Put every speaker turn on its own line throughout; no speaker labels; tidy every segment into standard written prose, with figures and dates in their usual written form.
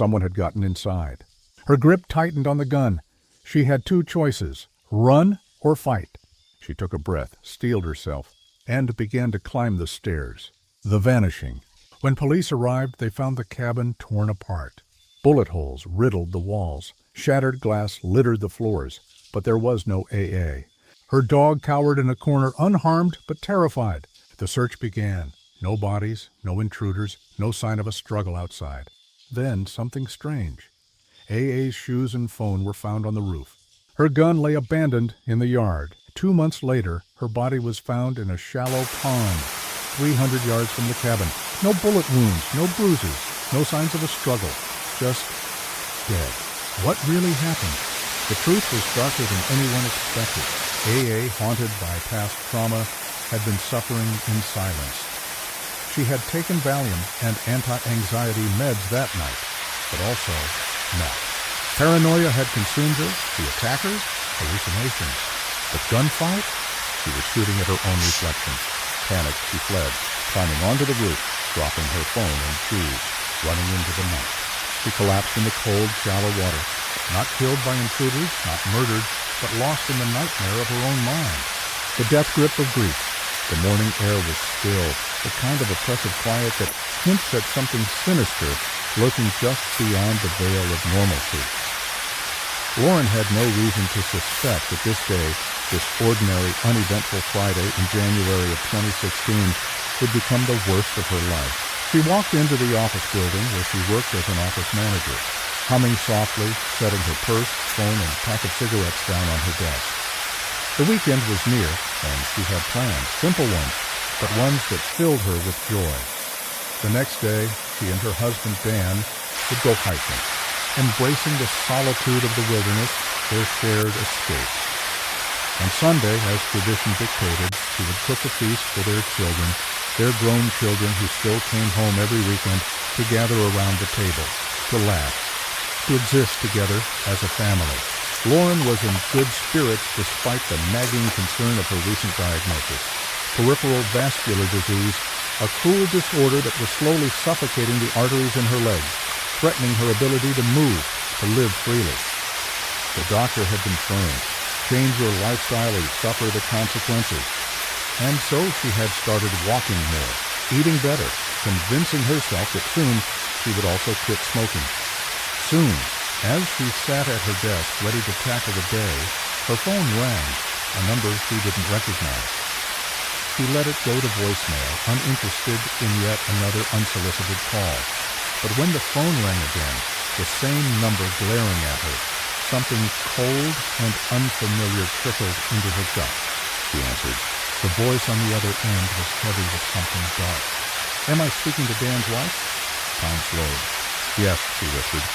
Someone had gotten inside. Her grip tightened on the gun. She had two choices: run or fight. She took a breath, steeled herself, and began to climb the stairs. The vanishing. When police arrived, they found the cabin torn apart. Bullet holes riddled the walls. Shattered glass littered the floors, but there was no AA. Her dog cowered in a corner, unharmed but terrified. The search began. No bodies, no intruders, no sign of a struggle outside. Then something strange. AA's shoes and phone were found on the roof. Her gun lay abandoned in the yard. 2 months later, her body was found in a shallow pond, 300 yards from the cabin. No bullet wounds, no bruises, no signs of a struggle. Just dead. What really happened? The truth was darker than anyone expected. AA, haunted by past trauma, had been suffering in silence. She had taken Valium and anti-anxiety meds that night, but also meth. Paranoia had consumed her, the attackers, hallucinations. But gunfight? She was shooting at her own reflection. Panicked, she fled, climbing onto the roof, dropping her phone and shoes, running into the night. She collapsed in the cold, shallow water, not killed by intruders, not murdered, but lost in the nightmare of her own mind. The death grip of grief. The morning air was still, the kind of oppressive quiet that hints at something sinister lurking just beyond the veil of normalcy. Lauren had no reason to suspect that this day, this ordinary, uneventful Friday in January of 2016, would become the worst of her life. She walked into the office building where she worked as an office manager, humming softly, setting her purse, phone, and pack of cigarettes down on her desk. The weekend was near, and she had plans, simple ones, but ones that filled her with joy. The next day, she and her husband, Dan, would go hiking, embracing the solitude of the wilderness, their shared escape. On Sunday, as tradition dictated, she would cook a feast for their children, their grown children who still came home every weekend to gather around the table, to laugh, to exist together as a family. Lauren was in good spirits despite the nagging concern of her recent diagnosis. Peripheral vascular disease, a cruel disorder that was slowly suffocating the arteries in her legs, threatening her ability to move, to live freely. The doctor had been firm. Change your lifestyle or suffer the consequences. And so she had started walking more, eating better, convincing herself that soon she would also quit smoking. Soon, as she sat at her desk ready to tackle the day, her phone rang, a number she didn't recognize. She let it go to voicemail, uninterested in yet another unsolicited call. But when the phone rang again, the same number glaring at her, something cold and unfamiliar trickled into her gut. She answered. The voice on the other end was heavy with something dark. "Am I speaking to Dan's wife?" Tom slowed. "Yes," she whispered.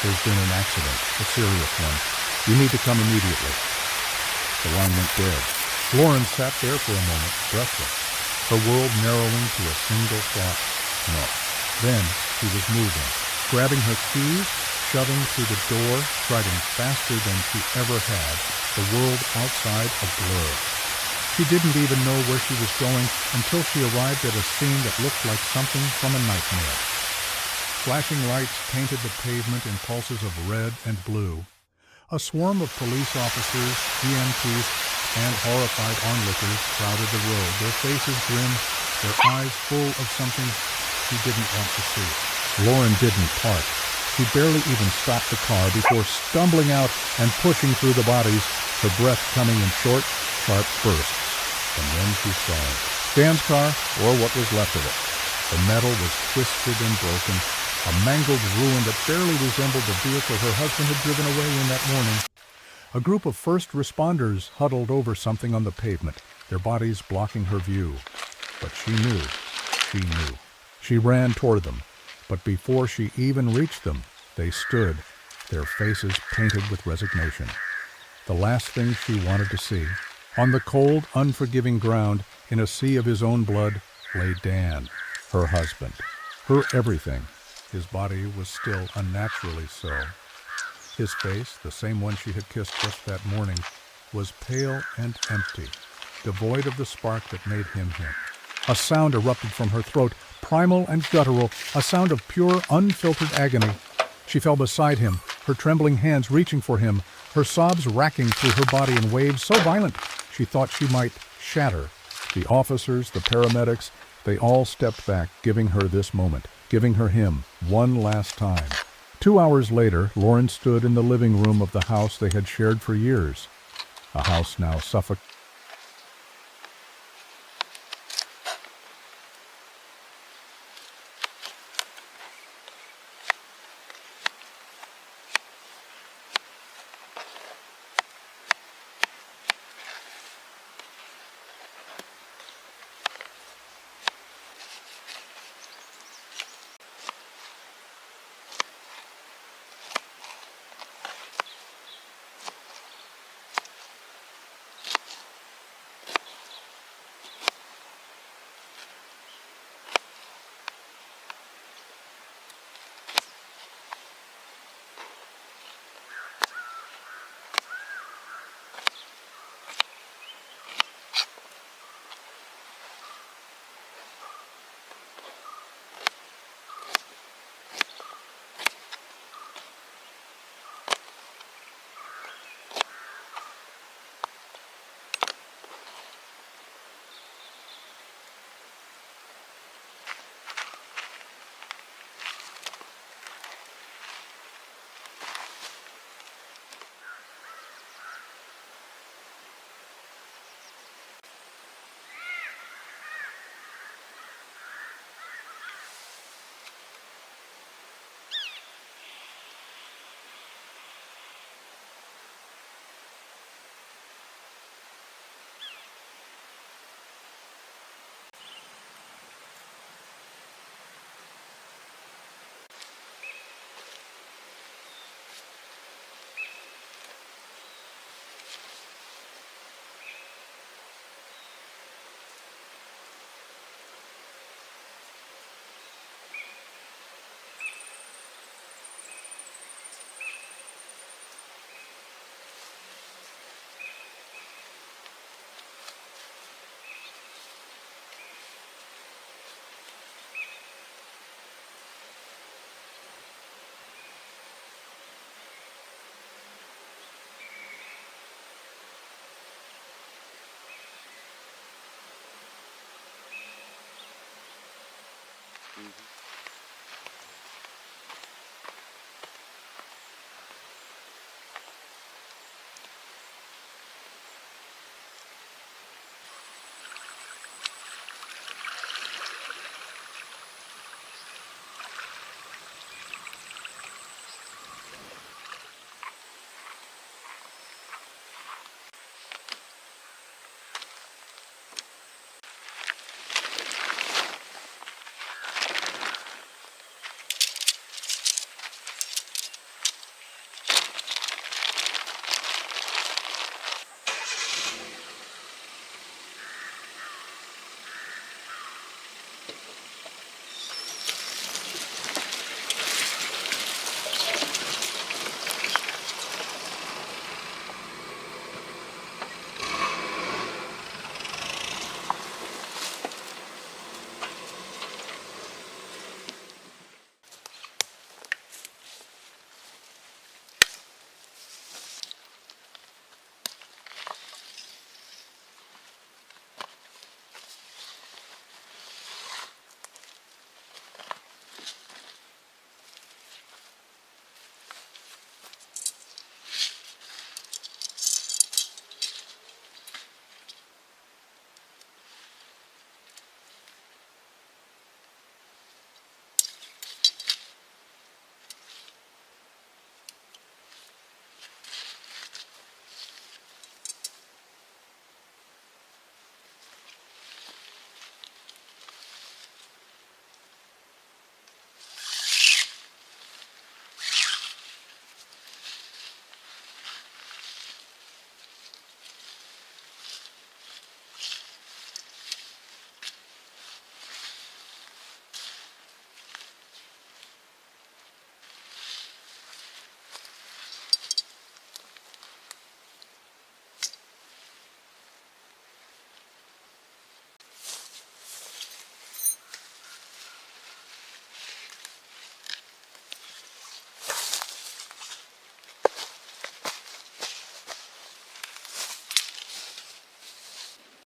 "There's been an accident, a serious one. You need to come immediately." The line went dead. Lauren sat there for a moment, breathless, her world narrowing to a single thought. No. Then she was moving, grabbing her keys, shoving through the door, striding faster than she ever had, the world outside a blur. She didn't even know where she was going until she arrived at a scene that looked like something from a nightmare. Flashing lights painted the pavement in pulses of red and blue. A swarm of police officers, EMTs, and horrified onlookers crowded the road, their faces grim, their eyes full of something she didn't want to see. Lauren didn't park. She barely even stopped the car before stumbling out and pushing through the bodies, her breath coming in short, sharp bursts. And then she saw it. Dan's car, or what was left of it. The metal was twisted and broken, a mangled ruin that barely resembled the vehicle her husband had driven away in that morning. A group of first responders huddled over something on the pavement, their bodies blocking her view. But she knew. She ran toward them, but before she even reached them, they stood, their faces painted with resignation. The last thing she wanted to see. On the cold, unforgiving ground, in a sea of his own blood, lay Dan, her husband, her everything. His body was still unnaturally so. His face, the same one she had kissed just that morning, was pale and empty, devoid of the spark that made him him. A sound erupted from her throat, primal and guttural, a sound of pure, unfiltered agony. She fell beside him, her trembling hands reaching for him, her sobs racking through her body in waves so violent she thought she might shatter. The officers, the paramedics, they all stepped back, giving her this moment, giving her him, one last time. 2 hours later, Lauren stood in the living room of the house they had shared for years, a house now suffocating.